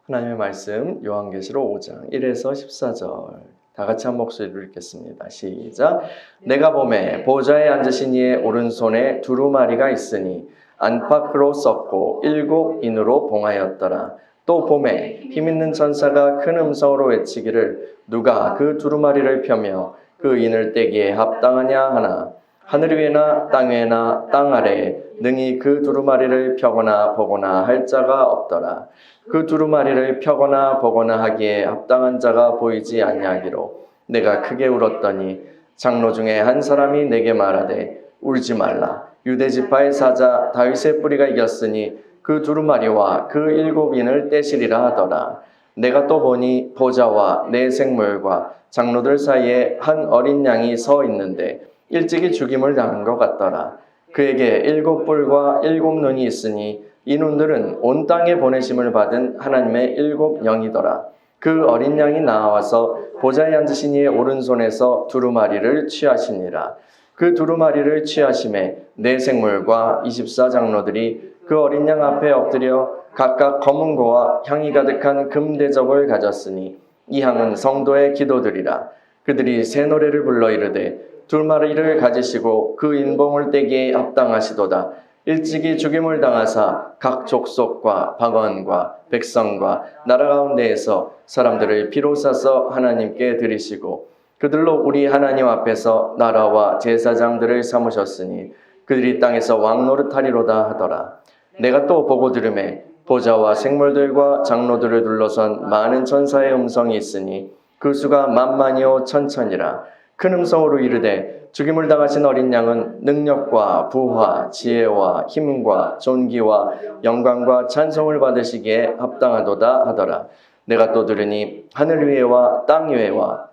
하나님의 말씀 요한계시록 5장 1에서 14절 다 같이 한 목소리로 읽겠습니다. 시작. 내가 보매 보좌에 앉으신 이의 오른손에 두루마리가 있으니 안팎으로 썩고 7인으로 봉하였더라. 또 보매 힘있는 천사가 큰 음성으로 외치기를 누가 그 두루마리를 펴며 그 인을 떼기에 합당하냐 하나 하늘 위에나 땅 위에나 땅 아래에 능히 그 두루마리를 펴거나 보거나 할 자가 없더라. 그 두루마리를 펴거나 보거나 하기에 합당한 자가 보이지 아니하기로 내가 크게 울었더니 장로 중에 한 사람이 내게 말하되 울지 말라. 유대 지파의 사자 다윗의 뿌리가 이겼으니 그 두루마리와 그 7인을 떼시리라 하더라. 내가 또 보니 보좌와 내 생물과 장로들 사이에 한 어린 양이 서 있는데 일찍이 죽임을 당한 것 같더라. 그에게 7뿔과 7눈이 있으니 이 눈들은 온 땅에 보내심을 받은 하나님의 7영이더라. 그 어린 양이 나와서 보좌에 앉으신 이의 오른손에서 두루마리를 취하시니라. 그 두루마리를 취하심에 네 생물과 24장로들이 그 어린 양 앞에 엎드려 각각 검은 고와 향이 가득한 금대접을 가졌으니 이 향은 성도의 기도들이라. 그들이 새 노래를 불러 이르되 두루마리를 가지시고 그 인봉을 떼기에 합당하시도다. 일찍이 죽임을 당하사 각 족속과 방언과 백성과 나라 가운데에서 사람들을 피로 싸서 하나님께 드리시고 그들로 우리 하나님 앞에서 나라와 제사장들을 삼으셨으니 그들이 땅에서 왕 노릇하리로다 하더라. 내가 또 보고 들으매 보좌와 생물들과 장로들을 둘러선 많은 천사의 음성이 있으니 그 수가 만만이요 천천이라. 큰 음성으로 이르되 죽임을 당하신 어린 양은 능력과 부와 지혜와 힘과 존귀와 영광과 찬송을 받으시기에 합당하도다 하더라. 내가 또 들으니 하늘 위에와 땅 위에와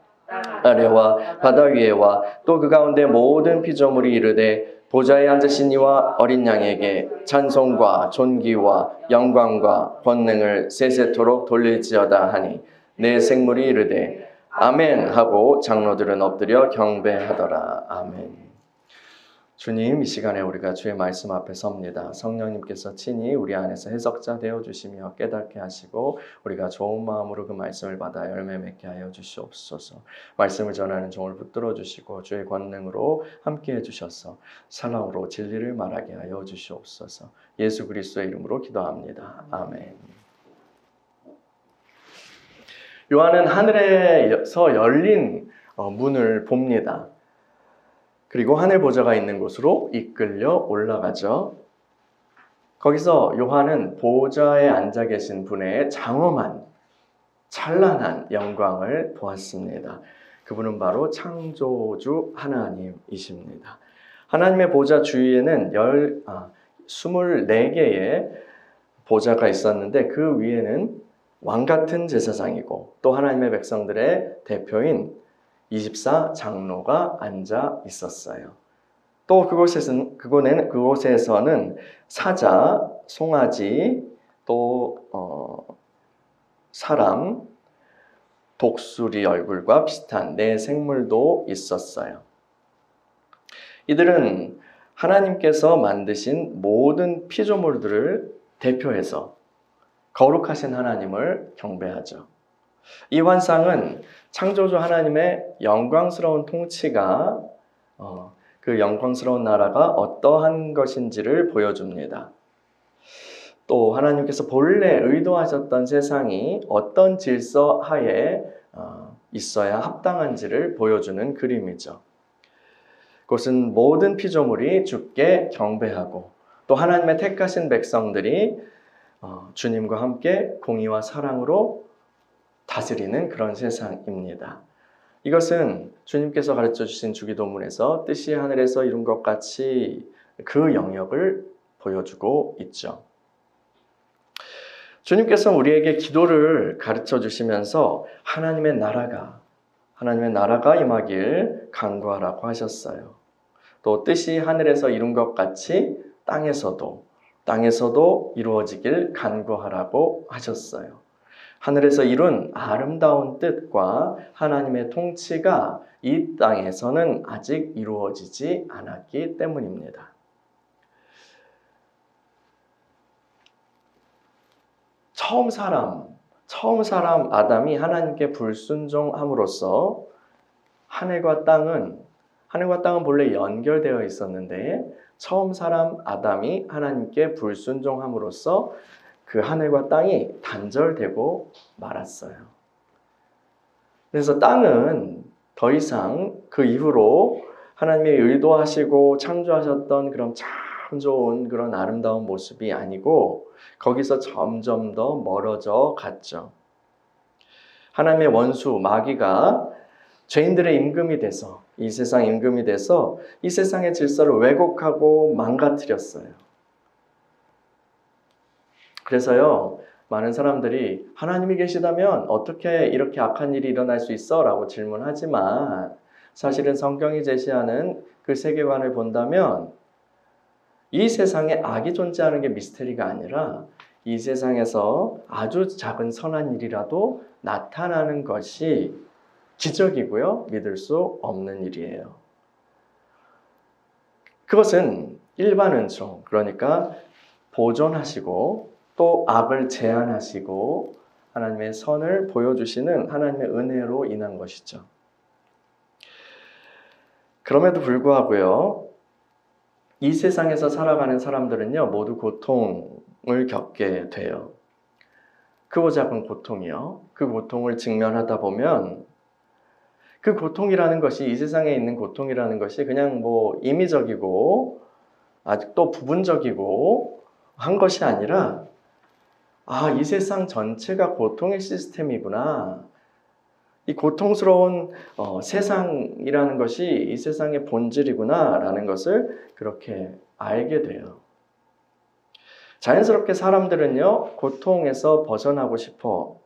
아래와 바다 위에와 또 그 가운데 모든 피조물이 이르되 보좌에 앉으신 이와 어린 양에게 찬송과 존귀와 영광과 권능을 세세토록 돌릴지어다 하니 내 생물이 이르되 아멘 하고 장로들은 엎드려 경배하더라. 아멘. 주님, 이 시간에 우리가 주의 말씀 앞에 섭니다. 성령님께서 친히 우리 안에서 해석자 되어주시며 깨닫게 하시고 우리가 좋은 마음으로 그 말씀을 받아 열매 맺게 하여 주시옵소서. 말씀을 전하는 종을 붙들어 주시고 주의 권능으로 함께해 주셔서 사랑으로 진리를 말하게 하여 주시옵소서. 예수 그리스도의 이름으로 기도합니다. 아멘. 요한은 하늘에서 열린 문을 봅니다. 그리고 하늘 보좌가 있는 곳으로 이끌려 올라가죠. 거기서 요한은 보좌에 앉아 계신 분의 장엄한 찬란한 영광을 보았습니다. 그분은 바로 창조주 하나님이십니다. 하나님의 보좌 주위에는 24개의 보좌가 있었는데 그 위에는 왕같은 제사장이고 또 하나님의 백성들의 대표인 24장로가 앉아 있었어요. 또 그곳에서는 사자, 송아지, 또 사람, 독수리 얼굴과 비슷한 네 생물도 있었어요. 이들은 하나님께서 만드신 모든 피조물들을 대표해서 거룩하신 하나님을 경배하죠. 이 환상은 창조주 하나님의 영광스러운 통치가 그 영광스러운 나라가 어떠한 것인지를 보여줍니다. 또 하나님께서 본래 의도하셨던 세상이 어떤 질서 하에 있어야 합당한지를 보여주는 그림이죠. 그것은 모든 피조물이 주께 경배하고 또 하나님의 택하신 백성들이 주님과 함께 공의와 사랑으로 다스리는 그런 세상입니다. 이것은 주님께서 가르쳐 주신 주기도문에서 뜻이 하늘에서 이룬 것 같이 그 영역을 보여주고 있죠. 주님께서 우리에게 기도를 가르쳐 주시면서 하나님의 나라가 임하길 간구하라고 하셨어요. 또 뜻이 하늘에서 이룬 것 같이 땅에서도 이루어지길 간구하라고 하셨어요. 하늘에서 이룬 아름다운 뜻과 하나님의 통치가 이 땅에서는 아직 이루어지지 않았기 때문입니다. 처음 사람, 처음 사람 아담이 하나님께 불순종함으로써 하늘과 땅은 본래 연결되어 있었는데 처음 사람 아담이 하나님께 불순종함으로써 그 하늘과 땅이 단절되고 말았어요. 그래서 땅은 더 이상 그 이후로 하나님이 의도하시고 창조하셨던 그런 참 좋은 그런 아름다운 모습이 아니고 거기서 점점 더 멀어져 갔죠. 하나님의 원수 마귀가 죄인들의 임금이 돼서 이 세상 임금이 돼서 이 세상의 질서를 왜곡하고 망가뜨렸어요. 그래서요, 많은 사람들이 하나님이 계시다면 어떻게 이렇게 악한 일이 일어날 수 있어? 라고 질문하지만 사실은 성경이 제시하는 그 세계관을 본다면 이 세상에 악이 존재하는 게 미스테리가 아니라 이 세상에서 아주 작은 선한 일이라도 나타나는 것이 기적이고요. 믿을 수 없는 일이에요. 그것은 일반 은총, 그러니까 보존하시고 또 악을 제한하시고 하나님의 선을 보여주시는 하나님의 은혜로 인한 것이죠. 그럼에도 불구하고요. 이 세상에서 살아가는 사람들은요. 모두 고통을 겪게 돼요. 크고 작은 고통이요. 그 고통을 직면하다 보면 그 고통이라는 것이 이 세상에 있는 고통이라는 것이 그냥 뭐 임의적이고 아직도 부분적이고 한 것이 아니라 이 세상 전체가 고통의 시스템이구나. 이 고통스러운 세상이라는 것이 이 세상의 본질이구나 라는 것을 그렇게 알게 돼요. 자연스럽게 사람들은요. 고통에서 벗어나고 싶어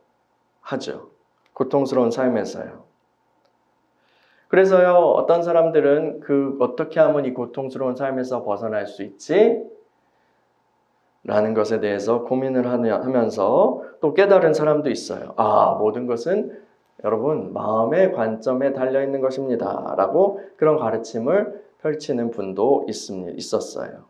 하죠. 고통스러운 삶에서요. 그래서요, 어떤 사람들은 어떻게 하면 이 고통스러운 삶에서 벗어날 수 있지? 라는 것에 대해서 고민을 하면서 또 깨달은 사람도 있어요. 모든 것은 여러분, 마음의 관점에 달려있는 것입니다. 라고 그런 가르침을 펼치는 분도 있었어요.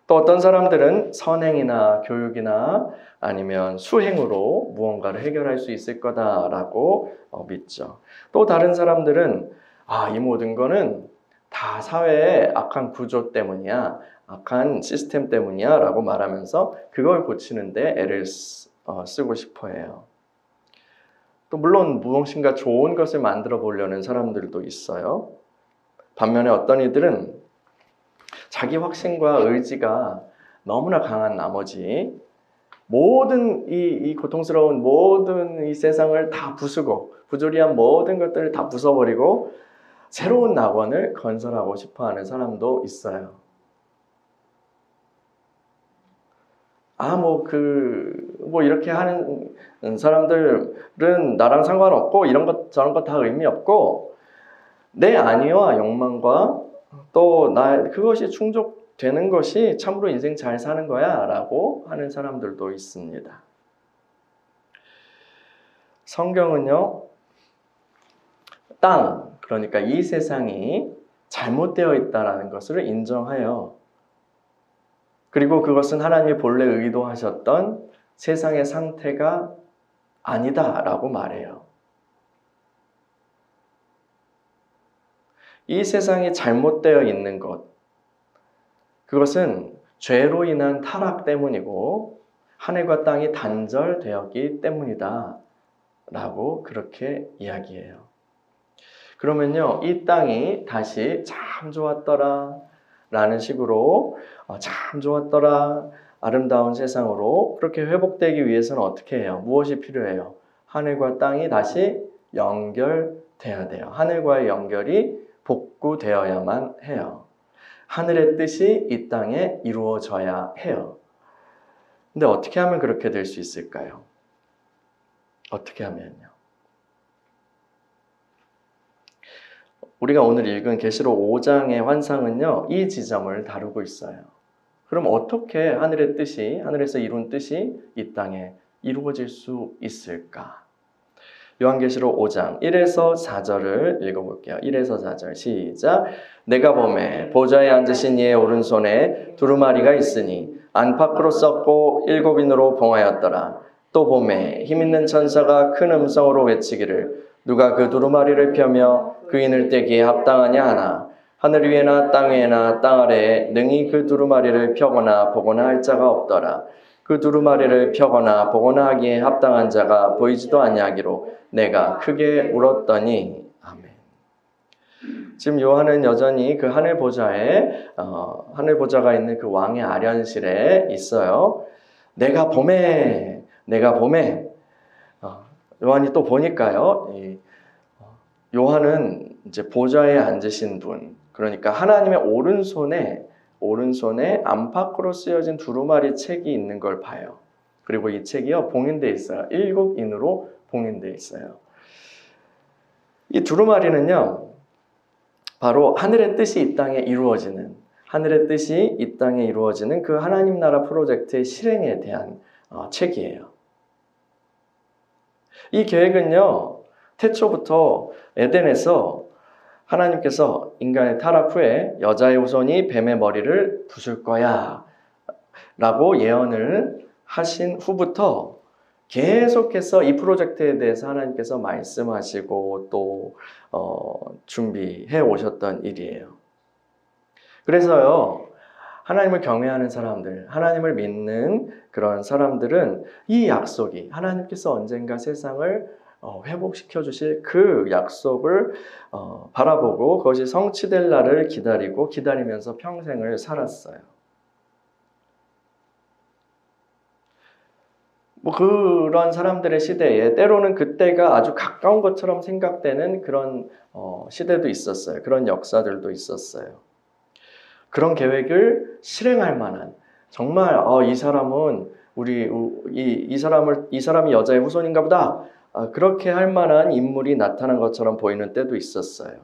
또 어떤 사람들은 선행이나 교육이나 아니면 수행으로 무언가를 해결할 수 있을 거다라고 믿죠. 또 다른 사람들은 이 모든 거는 다 사회의 악한 구조 때문이야, 악한 시스템 때문이야 라고 말하면서 그걸 고치는데 애를 쓰고 싶어 해요. 또 물론 무엇인가 좋은 것을 만들어 보려는 사람들도 있어요. 반면에 어떤 이들은 자기 확신과 의지가 너무나 강한 나머지 모든 이 고통스러운 모든 이 세상을 다 부수고 부조리한 모든 것들을 다 부숴버리고 새로운 낙원을 건설하고 싶어하는 사람도 있어요. 이렇게 하는 사람들은 나랑 상관없고 이런 것 저런 것 다 의미 없고 내 안위와 욕망과 또 그것이 충족되는 것이 참으로 인생 잘 사는 거야 라고 하는 사람들도 있습니다. 성경은요, 그러니까 이 세상이 잘못되어 있다는 것을 인정하여 그리고 그것은 하나님이 본래 의도하셨던 세상의 상태가 아니다라고 말해요. 이 세상이 잘못되어 있는 것, 그것은 죄로 인한 타락 때문이고 하늘과 땅이 단절되었기 때문이다 라고 그렇게 이야기해요. 그러면요, 이 땅이 다시 참 좋았더라 라는 식으로 참 좋았더라 아름다운 세상으로 그렇게 회복되기 위해서는 어떻게 해요? 무엇이 필요해요? 하늘과 땅이 다시 연결돼야 돼요. 하늘과의 연결이 복구되어야만 해요. 하늘의 뜻이 이 땅에 이루어져야 해요. 근데 어떻게 하면 그렇게 될 수 있을까요? 어떻게 하면요? 우리가 오늘 읽은 계시록 5장의 환상은요, 이 지점을 다루고 있어요. 그럼 어떻게 하늘에서 이룬 뜻이 이 땅에 이루어질 수 있을까? 요한계시록 5장 1에서 4절을 읽어볼게요. 1에서 4절 시작. 내가 보매 보좌에 앉으신 이의 오른손에 두루마리가 있으니 안팎으로 썩고 7인으로 봉하였더라. 또 봄에 힘있는 천사가 큰 음성으로 외치기를 누가 그 두루마리를 펴며 그 인을 떼기에 합당하냐 하나 하늘 위에나 땅 위에나 땅 아래에 능히 그 두루마리를 펴거나 보거나 할 자가 없더라. 그 두루마리를 펴거나 보거나 하기에 합당한 자가 보이지도 아니하기로 내가 크게 울었더니. 아멘. 지금 요한은 여전히 그 하늘 보좌가 있는 그 왕의 아련실에 있어요. 내가 봄에 요한이 또 보니까요. 요한은 이제 보좌에 앉으신 분, 그러니까 하나님의 오른손에 안팎으로 쓰여진 두루마리 책이 있는 걸 봐요. 그리고 이 책이요 봉인되어 있어요. 7인으로 봉인되어 있어요. 이 두루마리는요 바로 하늘의 뜻이 이 땅에 이루어지는 그 하나님 나라 프로젝트의 실행에 대한 책이에요. 이 계획은요 태초부터 에덴에서 하나님께서 인간의 타락 후에 여자의 후손이 뱀의 머리를 부술 거야 라고 예언을 하신 후부터 계속해서 이 프로젝트에 대해서 하나님께서 말씀하시고 또 준비해 오셨던 일이에요. 그래서요 하나님을 경외하는 사람들, 하나님을 믿는 그런 사람들은 이 약속이 하나님께서 언젠가 세상을 회복시켜 주실 그 약속을 바라보고 그것이 성취될 날을 기다리면서 평생을 살았어요. 그런 사람들의 시대에 때로는 그때가 아주 가까운 것처럼 생각되는 그런 시대도 있었어요. 그런 역사들도 있었어요. 그런 계획을 실행할 만한 정말 이 사람은 이 사람이 여자의 후손인가 보다 그렇게 할 만한 인물이 나타난 것처럼 보이는 때도 있었어요.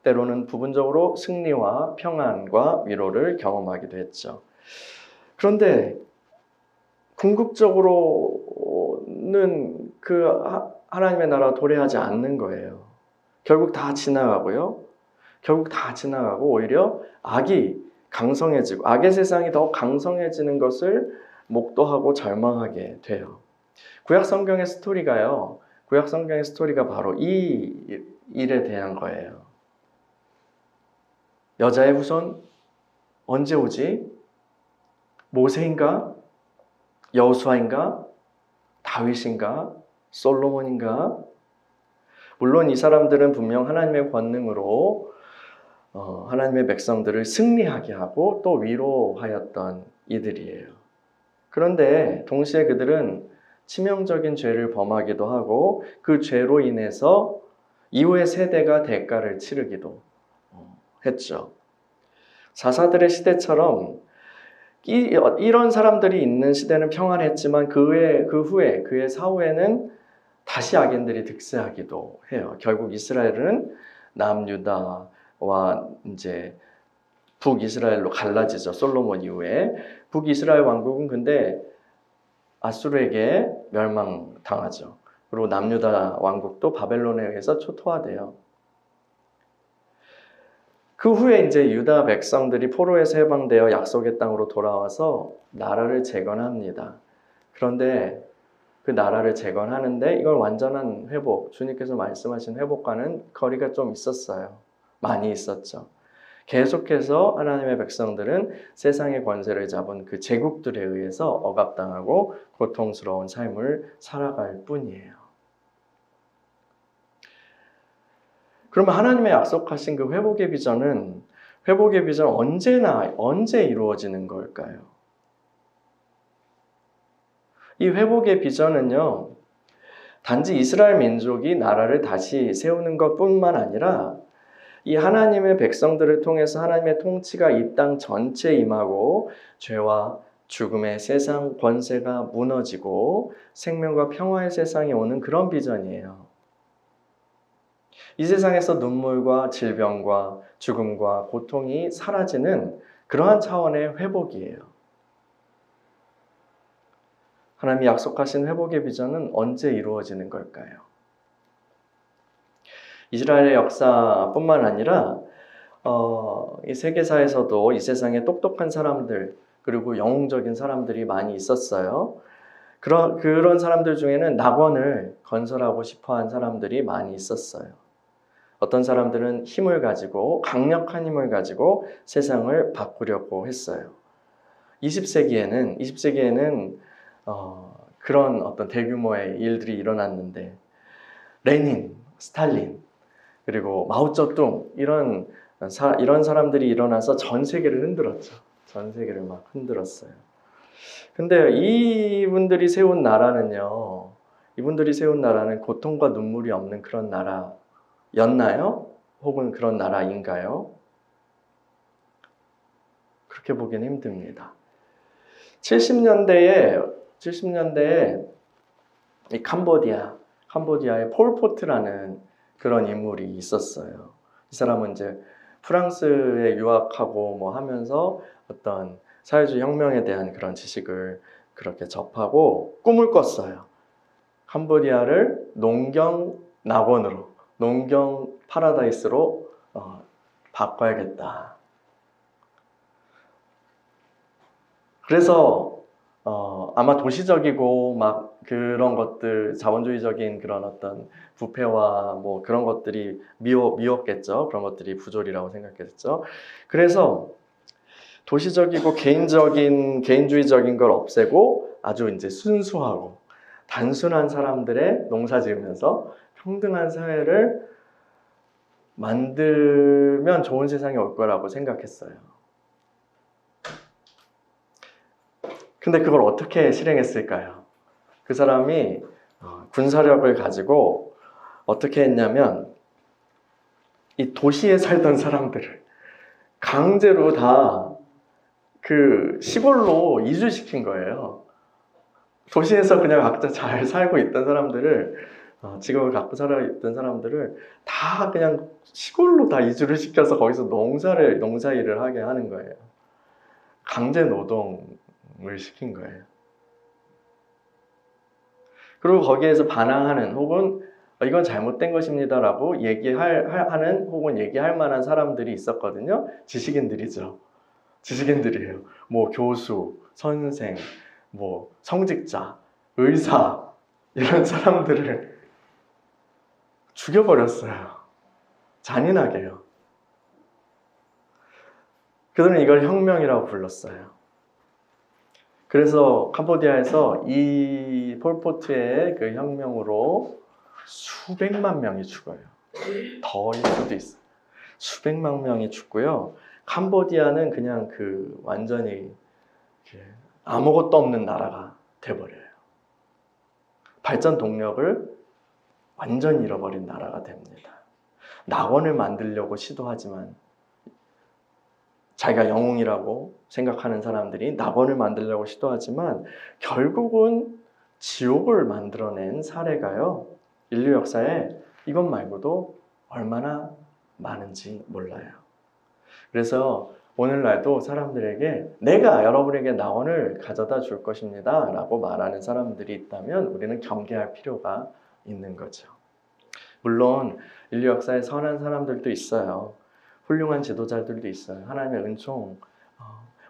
때로는 부분적으로 승리와 평안과 위로를 경험하기도 했죠. 그런데 궁극적으로는 그 하나님의 나라가 도래하지 않는 거예요. 결국 다 지나가고 오히려 악의 세상이 더 강성해지는 것을 목도하고 절망하게 돼요. 구약 성경의 스토리가 바로 이 일에 대한 거예요. 여자의 후손 언제 오지? 모세인가? 여호수아인가? 다윗인가? 솔로몬인가? 물론 이 사람들은 분명 하나님의 권능으로 하나님의 백성들을 승리하게 하고 또 위로하였던 이들이에요. 그런데 동시에 그들은 치명적인 죄를 범하기도 하고 그 죄로 인해서 이후의 세대가 대가를 치르기도 했죠. 사사들의 시대처럼 이런 사람들이 있는 시대는 평안했지만 그 후에 그의 사후에는 다시 악인들이 득세하기도 해요. 결국 이스라엘은 남유다와 이제 북이스라엘로 갈라지죠. 솔로몬 이후에 북이스라엘 왕국은 근데 아수르에게 멸망당하죠. 그리고 남유다 왕국도 바벨론에 의해서 초토화돼요. 그 후에 이제 유다 백성들이 포로에서 해방되어 약속의 땅으로 돌아와서 나라를 재건합니다. 그런데 그 나라를 재건하는데 이걸 완전한 회복, 주님께서 말씀하신 회복과는 거리가 좀 있었어요. 많이 있었죠. 계속해서 하나님의 백성들은 세상의 권세를 잡은 그 제국들에 의해서 억압당하고 고통스러운 삶을 살아갈 뿐이에요. 그러면 하나님의 약속하신 그 회복의 비전은 언제 이루어지는 걸까요? 이 회복의 비전은요, 단지 이스라엘 민족이 나라를 다시 세우는 것뿐만 아니라 이 하나님의 백성들을 통해서 하나님의 통치가 이 땅 전체에 임하고 죄와 죽음의 세상 권세가 무너지고 생명과 평화의 세상이 오는 그런 비전이에요. 이 세상에서 눈물과 질병과 죽음과 고통이 사라지는 그러한 차원의 회복이에요. 하나님이 약속하신 회복의 비전은 언제 이루어지는 걸까요? 이스라엘의 역사뿐만 아니라 이 세계사에서도 이 세상에 똑똑한 사람들 그리고 영웅적인 사람들이 많이 있었어요. 그런 사람들 중에는 낙원을 건설하고 싶어한 사람들이 많이 있었어요. 어떤 사람들은 힘을 가지고 강력한 힘을 가지고 세상을 바꾸려고 했어요. 20세기에는 그런 어떤 대규모의 일들이 일어났는데 레닌, 스탈린, 그리고 마오쩌둥 이런 사람들이 일어나서 전 세계를 흔들었죠. 전 세계를 막 흔들었어요. 근데 이분들이 세운 나라는 고통과 눈물이 없는 그런 나라였나요? 혹은 그런 나라인가요? 그렇게 보기는 힘듭니다. 70년대에 이 캄보디아의 폴포트라는 그런 인물이 있었어요. 이 사람은 이제 프랑스에 유학하고 뭐 하면서 어떤 사회주의 혁명에 대한 그런 지식을 그렇게 접하고 꿈을 꿨어요. 캄보디아를 농경 낙원으로, 농경 파라다이스로 바꿔야겠다. 그래서 아마 도시적이고 막 그런 것들, 자본주의적인 그런 어떤 부패와 뭐 그런 것들이 미웠겠죠. 그런 것들이 부조리라고 생각했죠. 그래서 도시적이고 개인주의적인 걸 없애고 아주 이제 순수하고 단순한 사람들의 농사 지으면서 평등한 사회를 만들면 좋은 세상이 올 거라고 생각했어요. 근데 그걸 어떻게 실행했을까요? 그 사람이 군사력을 가지고 어떻게 했냐면 이 도시에 살던 사람들을 강제로 다 그 시골로 이주시킨 거예요. 도시에서 그냥 각자 잘 살고 있던 사람들을 직업을 갖고 살아있던 사람들을 다 그냥 시골로 다 이주를 시켜서 거기서 농사일을 하게 하는 거예요. 강제 노동을 시킨 거예요. 그리고 거기에서 반항하는 혹은 이건 잘못된 것입니다라고 얘기하는 혹은 얘기할 만한 사람들이 있었거든요. 지식인들이에요. 뭐 교수, 선생, 뭐 성직자, 의사 이런 사람들을 죽여버렸어요. 잔인하게요. 그들은 이걸 혁명이라고 불렀어요. 그래서 캄보디아에서 이 폴포트의 그 혁명으로 수백만 명이 죽어요. 더일 수도 있어요. 수백만 명이 죽고요. 캄보디아는 그냥 완전히 아무것도 없는 나라가 돼버려요. 발전 동력을 완전히 잃어버린 나라가 됩니다. 낙원을 만들려고 시도하지만 자기가 영웅이라고 생각하는 사람들이 낙원을 만들려고 시도하지만 결국은 지옥을 만들어낸 사례가요. 인류 역사에 이것 말고도 얼마나 많은지 몰라요. 그래서 오늘날도 사람들에게 내가 여러분에게 낙원을 가져다 줄 것입니다 라고 말하는 사람들이 있다면 우리는 경계할 필요가 있는 거죠. 물론 인류 역사에 선한 사람들도 있어요. 훌륭한 지도자들도 있어요. 하나님의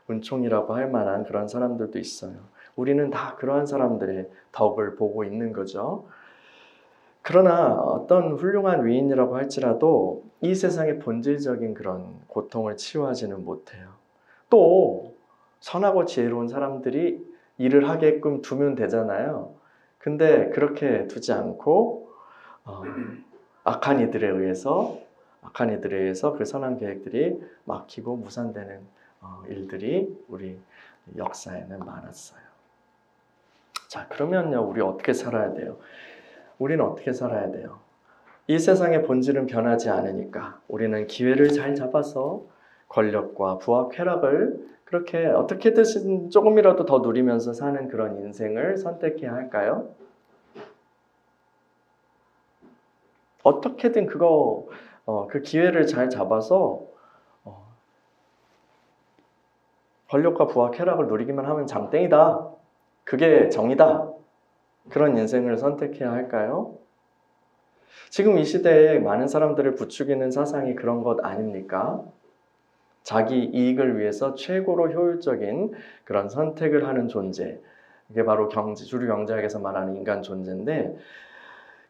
은총이라고 할 만한 그런 사람들도 있어요. 우리는 다 그러한 사람들의 덕을 보고 있는 거죠. 그러나 어떤 훌륭한 위인이라고 할지라도 이 세상의 본질적인 그런 고통을 치유하지는 못해요. 또 선하고 지혜로운 사람들이 일을 하게끔 두면 되잖아요. 근데 그렇게 두지 않고 악한 이들에 의해서 그 선한 계획들이 막히고 무산되는 일들이 우리 역사에는 많았어요. 자, 그러면요, 우리 어떻게 살아야 돼요? 우리는 어떻게 살아야 돼요? 이 세상의 본질은 변하지 않으니까 우리는 기회를 잘 잡아서 권력과 부와 쾌락을 그렇게 어떻게든 조금이라도 더 누리면서 사는 그런 인생을 선택해야 할까요? 어떻게든 그 기회를 잘 잡아서 권력과 부와 쾌락을 누리기만 하면 장땡이다. 그게 정이다. 그런 인생을 선택해야 할까요? 지금 이 시대에 많은 사람들을 부추기는 사상이 그런 것 아닙니까? 자기 이익을 위해서 최고로 효율적인 그런 선택을 하는 존재, 이게 바로 주류 경제학에서 말하는 인간 존재인데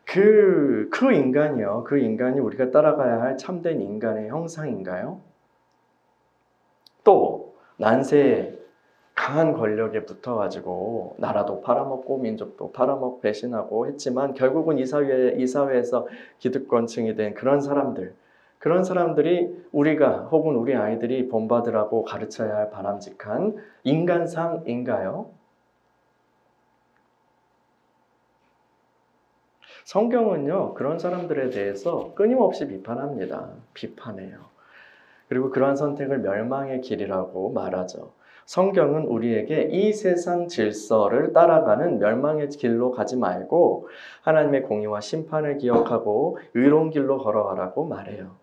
그 인간이요. 그 인간이 우리가 따라가야 할 참된 인간의 형상인가요? 또 난세에 강한 권력에 붙어가지고 나라도 팔아먹고 민족도 팔아먹고 배신하고 했지만 결국은 이 사회에서 기득권층이 된 그런 사람들이 우리가 혹은 우리 아이들이 본받으라고 가르쳐야 할 바람직한 인간상인가요? 성경은요, 그런 사람들에 대해서 끊임없이 비판합니다. 비판해요. 그리고 그러한 선택을 멸망의 길이라고 말하죠. 성경은 우리에게 이 세상 질서를 따라가는 멸망의 길로 가지 말고 하나님의 공의와 심판을 기억하고 의로운 길로 걸어가라고 말해요.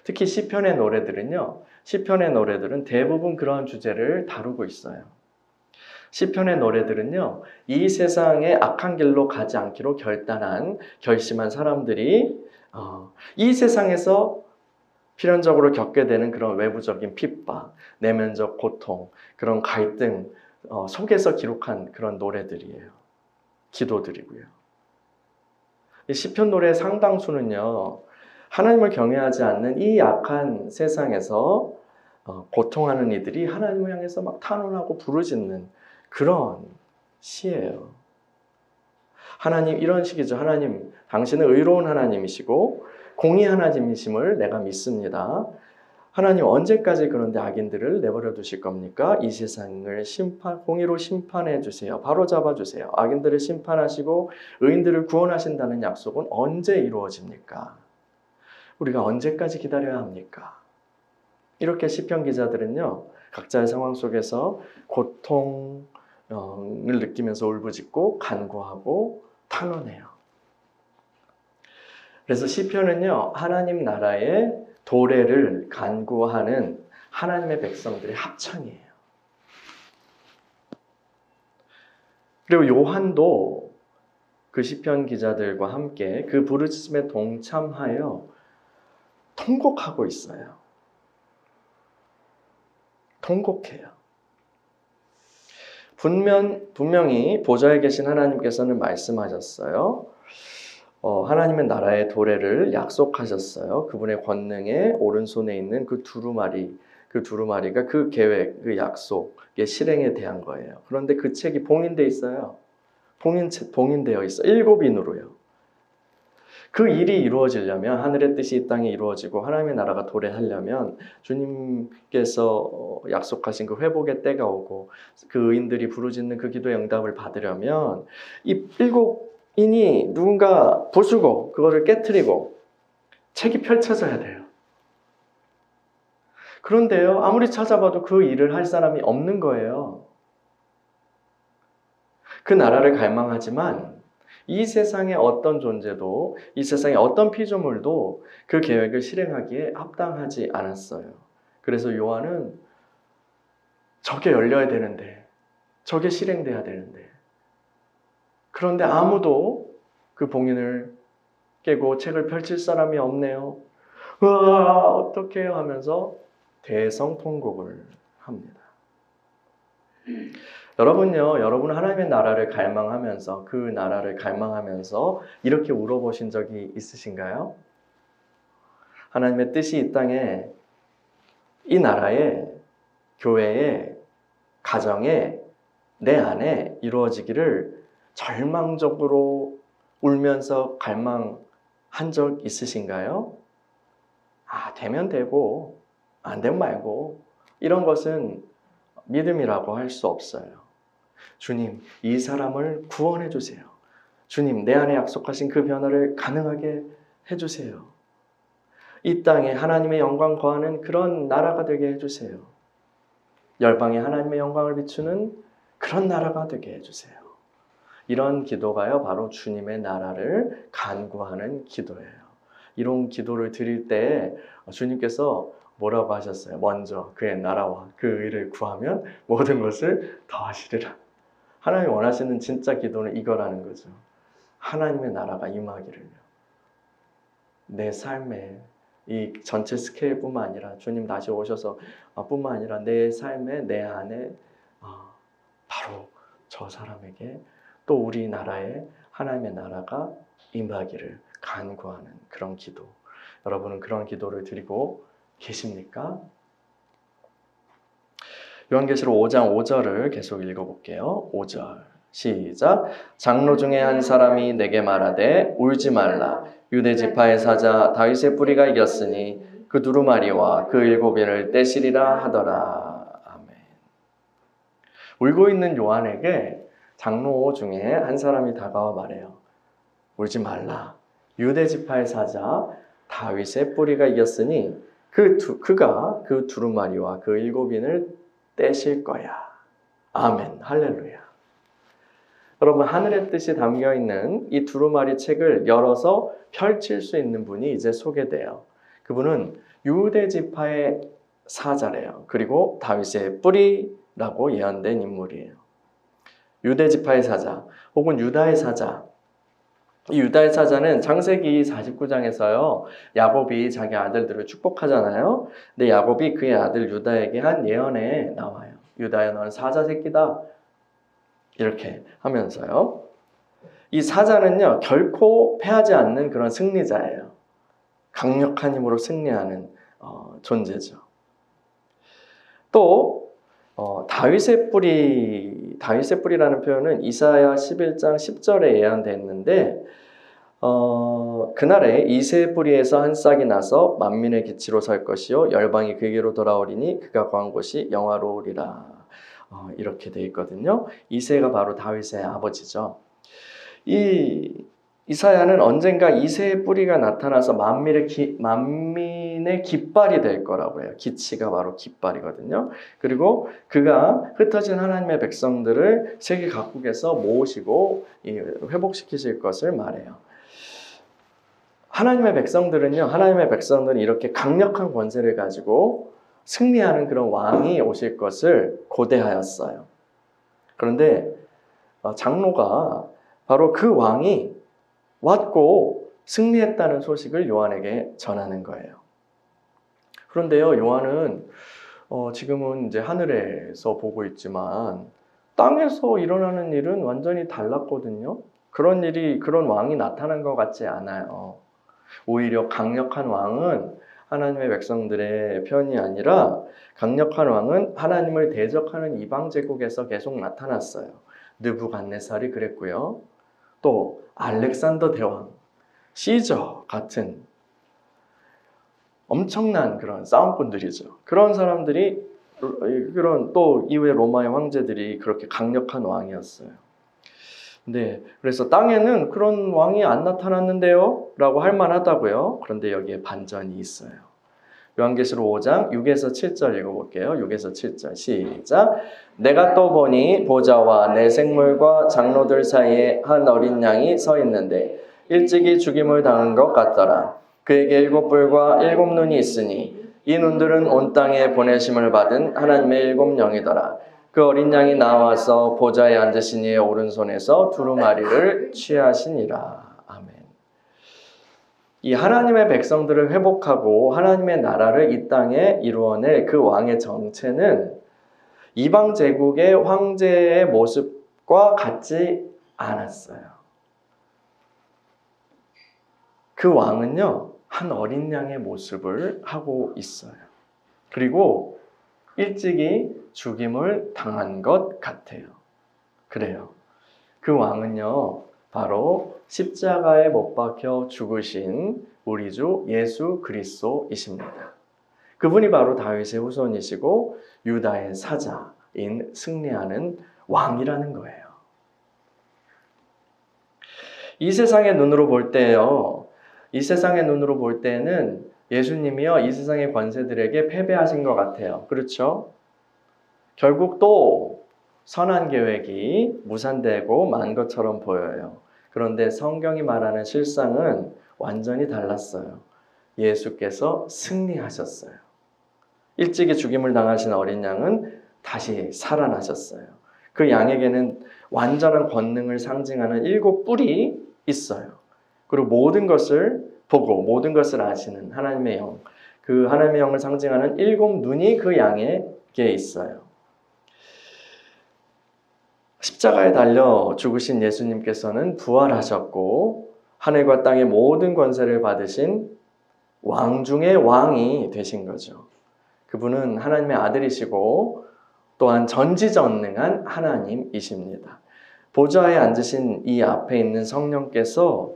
특히 시편의 노래들은 대부분 그런 주제를 다루고 있어요. 시편의 노래들은요, 이 세상의 악한 길로 가지 않기로 결심한 사람들이 이 세상에서 필연적으로 겪게 되는 그런 외부적인 핍박, 내면적 고통, 그런 갈등 속에서 기록한 그런 노래들이에요. 기도들이고요. 이 시편 노래의 상당수는요, 하나님을 경외하지 않는 이 악한 세상에서 고통하는 이들이 하나님을 향해서 막 탄원하고 부르짖는 그런 시예요. 하나님, 이런 식이죠. 하나님, 당신은 의로운 하나님이시고 공의 하나님이심을 내가 믿습니다. 하나님, 언제까지 그런데 악인들을 내버려 두실 겁니까? 이 세상을 공의로 심판해 주세요. 바로잡아 주세요. 악인들을 심판하시고 의인들을 구원하신다는 약속은 언제 이루어집니까? 우리가 언제까지 기다려야 합니까? 이렇게 시편 기자들은요, 각자의 상황 속에서 고통을 느끼면서 울부짖고 간구하고 탄원해요. 그래서 시편은요, 하나님 나라의 도래를 간구하는 하나님의 백성들의 합창이에요. 그리고 요한도 그 시편 기자들과 함께 그 부르짖음에 동참하여 통곡하고 있어요. 통곡해요. 분명히 보좌에 계신 하나님께서는 말씀하셨어요. 하나님의 나라의 도래를 약속하셨어요. 그분의 권능의 오른손에 있는 그 두루마리가 그 계획, 그 약속의 실행에 대한 거예요. 그런데 그 책이 봉인되어 있어요. 봉인되어 있어. 7인으로요. 그 일이 이루어지려면, 하늘의 뜻이 이 땅에 이루어지고 하나님의 나라가 도래하려면 주님께서 약속하신 그 회복의 때가 오고 그 의인들이 부르짖는 그 기도의 응답을 받으려면 이 7인이 누군가 부수고 그거를 깨트리고 책이 펼쳐져야 돼요. 그런데요, 아무리 찾아봐도 그 일을 할 사람이 없는 거예요. 그 나라를 갈망하지만 이 세상의 어떤 존재도, 이 세상의 어떤 피조물도 그 계획을 실행하기에 합당하지 않았어요. 그래서 요한은 저게 열려야 되는데, 저게 실행돼야 되는데, 그런데 아무도 그 봉인을 깨고 책을 펼칠 사람이 없네요. 와, 어떡해요 하면서 대성통곡을 합니다. 여러분요, 여러분 하나님의 나라를 갈망하면서 그 나라를 갈망하면서 이렇게 울어보신 적이 있으신가요? 하나님의 뜻이 이 땅에, 이 나라에, 교회에, 가정에, 내 안에 이루어지기를 절망적으로 울면서 갈망한 적 있으신가요? 되면 되고 안 되면 말고, 이런 것은 믿음이라고 할 수 없어요. 주님, 이 사람을 구원해 주세요. 주님, 내 안에 약속하신 그 변화를 가능하게 해주세요. 이 땅에 하나님의 영광 거하는 그런 나라가 되게 해주세요. 열방에 하나님의 영광을 비추는 그런 나라가 되게 해주세요. 이런 기도가요, 바로 주님의 나라를 간구하는 기도예요. 이런 기도를 드릴 때 주님께서 뭐라고 하셨어요? 먼저 그의 나라와 그 의를 구하면 모든 것을 더하시리라. 하나님이 원하시는 진짜 기도는 이거라는 거죠. 하나님의 나라가 임하기를요. 내 삶에, 이 전체 스케일뿐만 아니라 주님 다시 오셔서 뿐만 아니라 내 삶에, 내 안에 바로 저 사람에게 또 우리나라에 하나님의 나라가 임하기를 간구하는 그런 기도. 여러분은 그런 기도를 드리고 계십니까? 요한계시록 5장 5절을 계속 읽어볼게요. 5절 시작. 장로 중에 한 사람이 내게 말하되 울지 말라. 유대 지파의 사자 다윗의 뿌리가 이겼으니 그 두루마리와 그 일곱인을 떼시리라 하더라. 아멘. 울고 있는 요한에게 장로 중에 한 사람이 다가와 말해요. 울지 말라. 유대 지파의 사자 다윗의 뿌리가 이겼으니 그가 그 두루마리와 그 일곱인을 떼실 거야. 아멘. 할렐루야. 여러분, 하늘의 뜻이 담겨있는 이 두루마리 책을 열어서 펼칠 수 있는 분이 이제 소개돼요. 그분은 유대 지파의 사자래요. 그리고 다윗의 뿌리라고 예언된 인물이에요. 유대 지파의 사자 혹은 유다의 사자. 이 유다의 사자는 창세기 49장에서요. 야곱이 자기 아들들을 축복하잖아요. 근데 야곱이 그의 아들 유다에게 한 예언에 나와요. 유다야, 너는 사자 새끼다. 이렇게 하면서요. 이 사자는요. 결코 패하지 않는 그런 승리자예요. 강력한 힘으로 승리하는 존재죠. 또 다윗의 뿌리라는 표현은 이사야 11장 10절에 예언되어 있는데 그날에 이새의 뿌리에서 한 싹이 나서 만민의 기치로 설 것이요 열방이 그에게로 돌아오리니 그가 거한 곳이 영화로우리라. 이렇게 되어 있거든요. 이새가 바로 다윗의 아버지죠. 이 이사야는 언젠가 이새의 뿌리가 나타나서 만민의 깃발이 될 거라고 해요. 기치가 바로 깃발이거든요. 그리고 그가 흩어진 하나님의 백성들을 세계 각국에서 모으시고 회복시키실 것을 말해요. 하나님의 백성들은 이렇게 강력한 권세를 가지고 승리하는 그런 왕이 오실 것을 고대하였어요. 그런데 장로가 바로 그 왕이 왔고 승리했다는 소식을 요한에게 전하는 거예요. 그런데요, 요한은 지금은 이제 하늘에서 보고 있지만 땅에서 일어나는 일은 완전히 달랐거든요. 그런 왕이 나타난 것 같지 않아요. 오히려 강력한 왕은 하나님의 백성들의 편이 아니라 강력한 왕은 하나님을 대적하는 이방 제국에서 계속 나타났어요. 느부갓네살이 그랬고요. 또 알렉산더 대왕, 시저 같은 엄청난 그런 싸움꾼들이죠. 그런 사람들이 또 이후에 로마의 황제들이 그렇게 강력한 왕이었어요. 네, 그래서 땅에는 그런 왕이 안 나타났는데요? 라고 할 만하다고요. 그런데 여기에 반전이 있어요. 요한계시록 5장 6에서 7절 읽어볼게요. 6에서 7절 시작. 내가 또 보니 보좌와 내 생물과 장로들 사이에 한 어린 양이 서 있는데 일찍이 죽임을 당한 것 같더라. 그에게 7뿔과 7눈이 있으니 이 눈들은 온 땅에 보내심을 받은 하나님의 7영이더라. 그 어린 양이 나와서 보좌에 앉으신 이의 오른손에서 두루마리를 취하시니라. 아멘. 이 하나님의 백성들을 회복하고 하나님의 나라를 이 땅에 이루어낼 그 왕의 정체는 이방 제국의 황제의 모습과 같지 않았어요. 그 왕은요, 한 어린 양의 모습을 하고 있어요. 그리고 일찍이 죽임을 당한 것 같아요. 그래요. 그 왕은요, 바로 십자가에 못 박혀 죽으신 우리 주 예수 그리스도이십니다. 그분이 바로 다윗의 후손이시고 유다의 사자인 승리하는 왕이라는 거예요. 이 세상의 눈으로 볼 때는 예수님이요, 이 세상의 권세들에게 패배하신 것 같아요. 그렇죠? 결국 또 선한 계획이 무산되고 만 것처럼 보여요. 그런데 성경이 말하는 실상은 완전히 달랐어요. 예수께서 승리하셨어요. 일찍이 죽임을 당하신 어린 양은 다시 살아나셨어요. 그 양에게는 완전한 권능을 상징하는 7뿔이 있어요. 그리고 모든 것을 보고 모든 것을 아시는 하나님의 영, 그 하나님의 영을 상징하는 7눈이 그 양에게 있어요. 십자가에 달려 죽으신 예수님께서는 부활하셨고 하늘과 땅의 모든 권세를 받으신 왕 중의 왕이 되신 거죠. 그분은 하나님의 아들이시고 또한 전지전능한 하나님이십니다. 보좌에 앉으신 이 앞에 있는 성령께서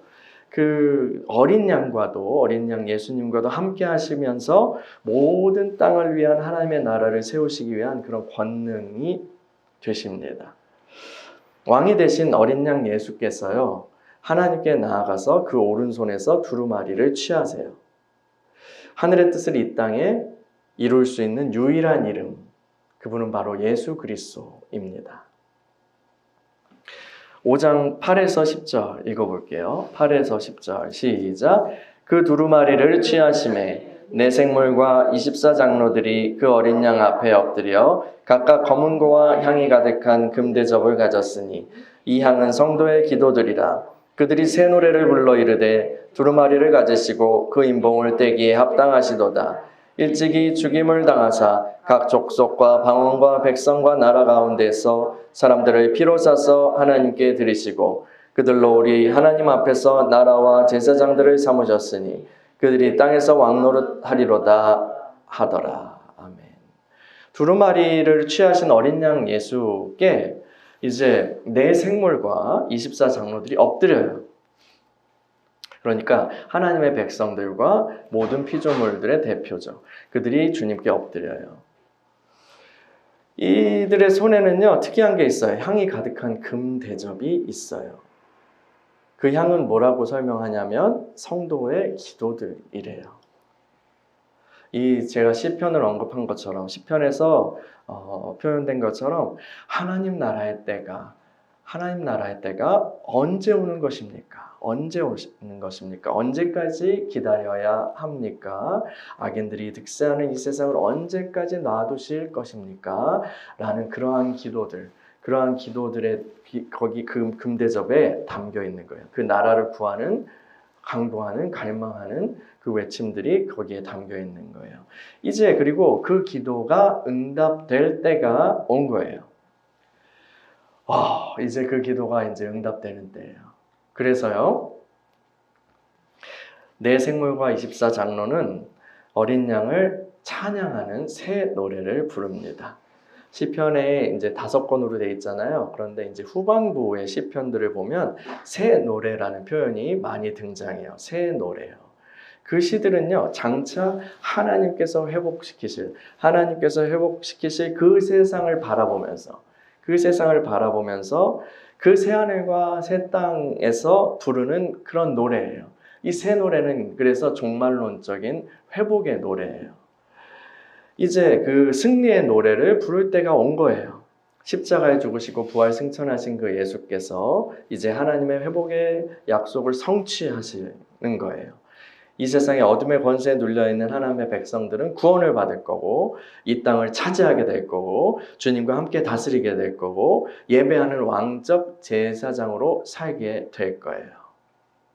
그 어린 양 예수님과도 함께 하시면서 모든 땅을 위한 하나님의 나라를 세우시기 위한 그런 권능이 되십니다. 왕이 되신 어린 양 예수께서요, 하나님께 나아가서 그 오른손에서 두루마리를 취하세요. 하늘의 뜻을 이 땅에 이룰 수 있는 유일한 이름, 그분은 바로 예수 그리스도입니다. 5장 8에서 10절 읽어볼게요. 8에서 10절 시작. 그 두루마리를 취하심에 네 생물과 24장로들이 그 어린 양 앞에 엎드려 각각 검은 고와 향이 가득한 금대접을 가졌으니 이 향은 성도의 기도들이라. 그들이 새 노래를 불러 이르되 두루마리를 가지시고 그 인봉을 떼기에 합당하시도다. 일찍이 죽임을 당하사 각 족속과 방언과 백성과 나라 가운데서 사람들을 피로 싸서 하나님께 드리시고 그들로 우리 하나님 앞에서 나라와 제사장들을 삼으셨으니 그들이 땅에서 왕노릇하리로다 하더라. 아멘. 두루마리를 취하신 어린 양 예수께 이제 네 생물과 24장로들이 엎드려요. 그러니까 하나님의 백성들과 모든 피조물들의 대표죠. 그들이 주님께 엎드려요. 이들의 손에는요, 특이한 게 있어요. 향이 가득한 금 대접이 있어요. 그 향은 뭐라고 설명하냐면 성도의 기도들이래요. 제가 시편을 언급한 것처럼, 시편에서 표현된 것처럼 하나님 나라의 때가 언제 오는 것입니까? 언제 오는 것입니까? 언제까지 기다려야 합니까? 악인들이 득세하는 이 세상을 언제까지 놔두실 것입니까? 라는 그러한 기도들의 거기 그 금대접에 담겨 있는 거예요. 그 나라를 구하는, 강구하는, 갈망하는 그 외침들이 거기에 담겨 있는 거예요. 이제 그리고 그 기도가 응답될 때가 온 거예요. 이제 그 기도가 이제 응답되는 때예요. 그래서요, 네 생물과 24장로는 어린 양을 찬양하는 새 노래를 부릅니다. 시편에 이제 5권으로 되어 있잖아요. 그런데 이제 후반부의 시편들을 보면 새 노래라는 표현이 많이 등장해요. 새 노래요. 그 시들은요, 장차 하나님께서 회복시키실 그 세상을 바라보면서 그 새하늘과 새 땅에서 부르는 그런 노래예요. 이 새 노래는 그래서 종말론적인 회복의 노래예요. 이제 그 승리의 노래를 부를 때가 온 거예요. 십자가에 죽으시고 부활 승천하신 그 예수께서 이제 하나님의 회복의 약속을 성취하시는 거예요. 이 세상에 어둠의 권세에 눌려있는 하나님의 백성들은 구원을 받을 거고 이 땅을 차지하게 될 거고 주님과 함께 다스리게 될 거고 예배하는 왕적 제사장으로 살게 될 거예요.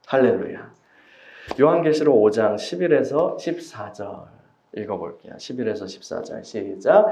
할렐루야. 요한계시록 5장 11에서 14절 읽어볼게요. 11에서 14절 시작.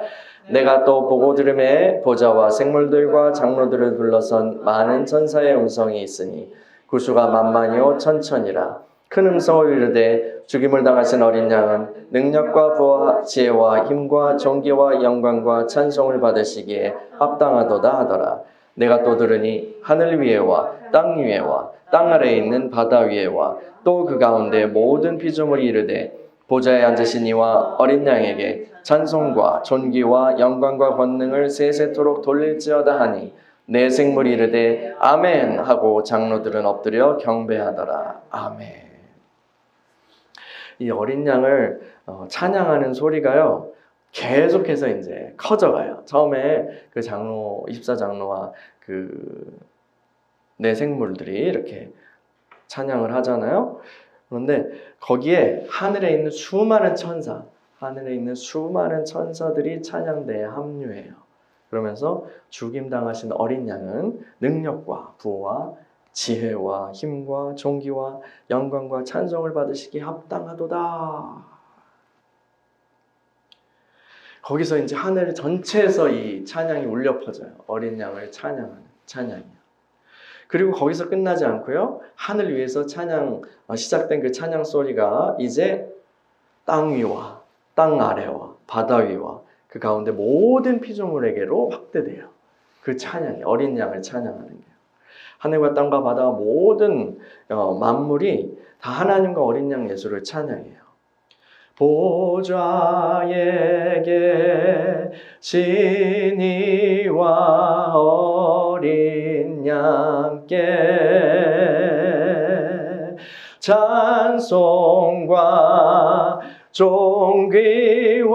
내가 또 보고 들음에 보좌와 생물들과 장로들을 둘러선 많은 천사의 음성이 있으니 구수가 만만이요 천천이라. 큰 음성을 이르되 죽임을 당하신 어린 양은 능력과 부와 지혜와 힘과 존귀와 영광과 찬송을 받으시기에 합당하도다 하더라. 내가 또 들으니 하늘 위에와 땅 위에와 땅 아래에 있는 바다 위에와 또 그 가운데 모든 피조물이 이르되 보좌에 앉으신 이와 어린 양에게 찬송과 존귀와 영광과 권능을 세세토록 돌릴지어다 하니 네 생물이 이르되 아멘 하고 장로들은 엎드려 경배하더라. 아멘. 이 어린 양을 찬양하는 소리가요, 계속해서 이제 커져가요. 처음에 그 24장로와 그 네 생물들이 이렇게 찬양을 하잖아요. 그런데 거기에 하늘에 있는 수많은 천사들이 찬양대에 합류해요. 그러면서 죽임당하신 어린 양은 능력과 부와 지혜와 힘과 존귀와 영광과 찬송을 받으시기에 합당하도다. 거기서 이제 하늘 전체에서 이 찬양이 울려 퍼져요. 어린 양을 찬양하는. 찬양이에요. 그리고 거기서 끝나지 않고요. 하늘 위에서 시작된 그 찬양 소리가 이제 땅 위와 땅 아래와 바다 위와 그 가운데 모든 피조물에게로 확대돼요. 그 찬양이 어린 양을 찬양하는 게요. 하늘과 땅과 바다와 모든 만물이 다 하나님과 어린 양 예수를 찬양해요. 보좌에 신이와 어린 양께 찬송과 존귀와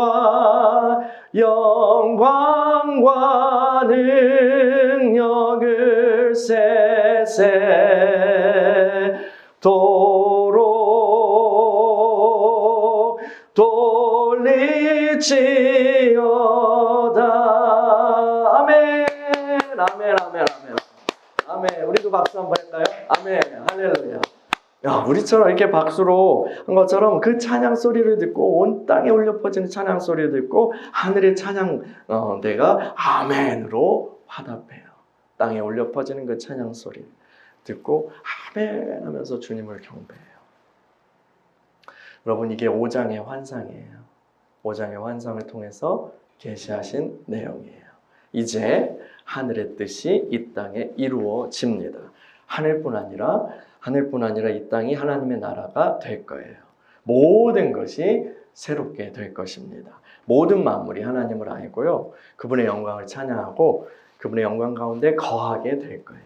영광과 능력을 세세토록 돌리지어다. 아멘, 아멘, 아멘, 아멘. 아멘. 우리도 박수 한번 할까요? 아멘, 할렐루야. 야, 우리처럼 이렇게 박수로 한 것처럼 그 찬양 소리를 듣고 온 땅에 울려 퍼지는 찬양 소리를 듣고 하늘의 찬양 내가 아멘으로 화답해요. 땅에 울려 퍼지는 그 찬양 소리 듣고 아멘 하면서 주님을 경배해요. 여러분, 이게 5장의 환상이에요. 5장의 환상을 통해서 계시하신 내용이에요. 이제 하늘의 뜻이 이 땅에 이루어집니다. 하늘뿐 아니라 이 땅이 하나님의 나라가 될 거예요. 모든 것이 새롭게 될 것입니다. 모든 만물이 하나님을 알고요. 그분의 영광을 찬양하고 그분의 영광 가운데 거하게 될 거예요.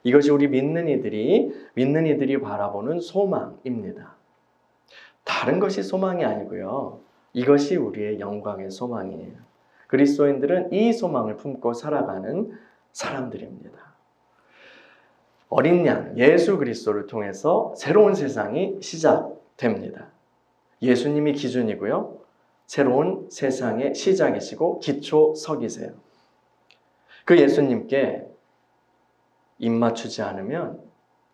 이것이 우리 믿는 이들이 바라보는 소망입니다. 다른 것이 소망이 아니고요. 이것이 우리의 영광의 소망이에요. 그리스도인들은 이 소망을 품고 살아가는 사람들입니다. 어린 양 예수 그리스도를 통해서 새로운 세상이 시작됩니다. 예수님이 기준이고요. 새로운 세상의 시작이시고 기초석이세요. 그 예수님께 입맞추지 않으면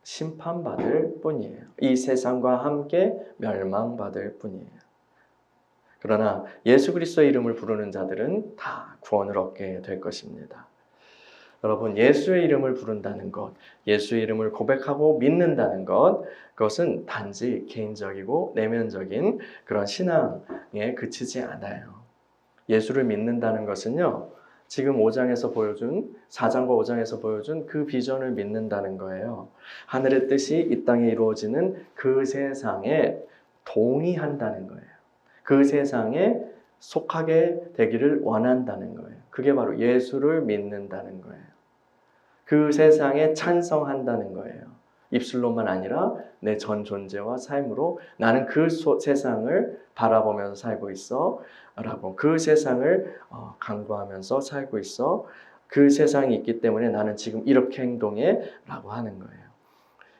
심판받을 뿐이에요. 이 세상과 함께 멸망받을 뿐이에요. 그러나 예수 그리스도의 이름을 부르는 자들은 다 구원을 얻게 될 것입니다. 여러분, 예수의 이름을 부른다는 것, 예수의 이름을 고백하고 믿는다는 것, 그것은 단지 개인적이고 내면적인 그런 신앙에 그치지 않아요. 예수를 믿는다는 것은요, 지금 4장과 5장에서 보여준 그 비전을 믿는다는 거예요. 하늘의 뜻이 이 땅에 이루어지는 그 세상에 동의한다는 거예요. 그 세상에 속하게 되기를 원한다는 거예요. 그게 바로 예수를 믿는다는 거예요. 그 세상에 찬성한다는 거예요. 입술로만 아니라 내 전 존재와 삶으로 나는 그 세상을 바라보면서 살고 있어 라고, 그 세상을 간구하면서 살고 있어, 그 세상이 있기 때문에 나는 지금 이렇게 행동해 라고 하는 거예요.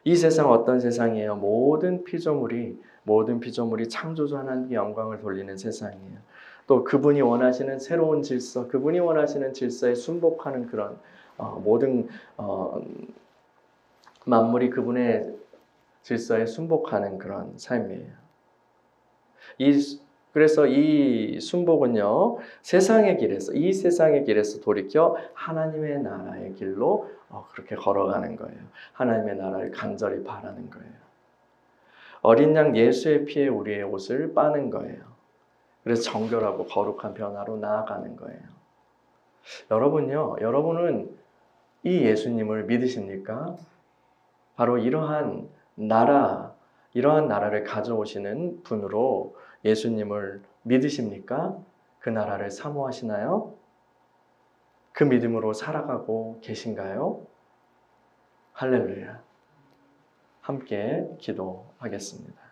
이 세상 어떤 세상이에요? 모든 피조물이 창조주 하나님께 영광을 돌리는 세상이에요. 또 그분이 원하시는 새로운 질서, 그분이 원하시는 질서에 순복하는 그런 모든 만물이 그분의 질서에 순복하는 그런 삶이에요. 그래서 이 순복은요, 이 세상의 길에서 돌이켜 하나님의 나라의 길로 그렇게 걸어가는 거예요. 하나님의 나라를 간절히 바라는 거예요. 어린 양 예수의 피에 우리의 옷을 빠는 거예요. 그래서 정결하고 거룩한 변화로 나아가는 거예요. 여러분은 이 예수님을 믿으십니까? 바로 이러한 나라를 가져오시는 분으로 예수님을 믿으십니까? 그 나라를 사모하시나요? 그 믿음으로 살아가고 계신가요? 할렐루야. 함께 기도하겠습니다.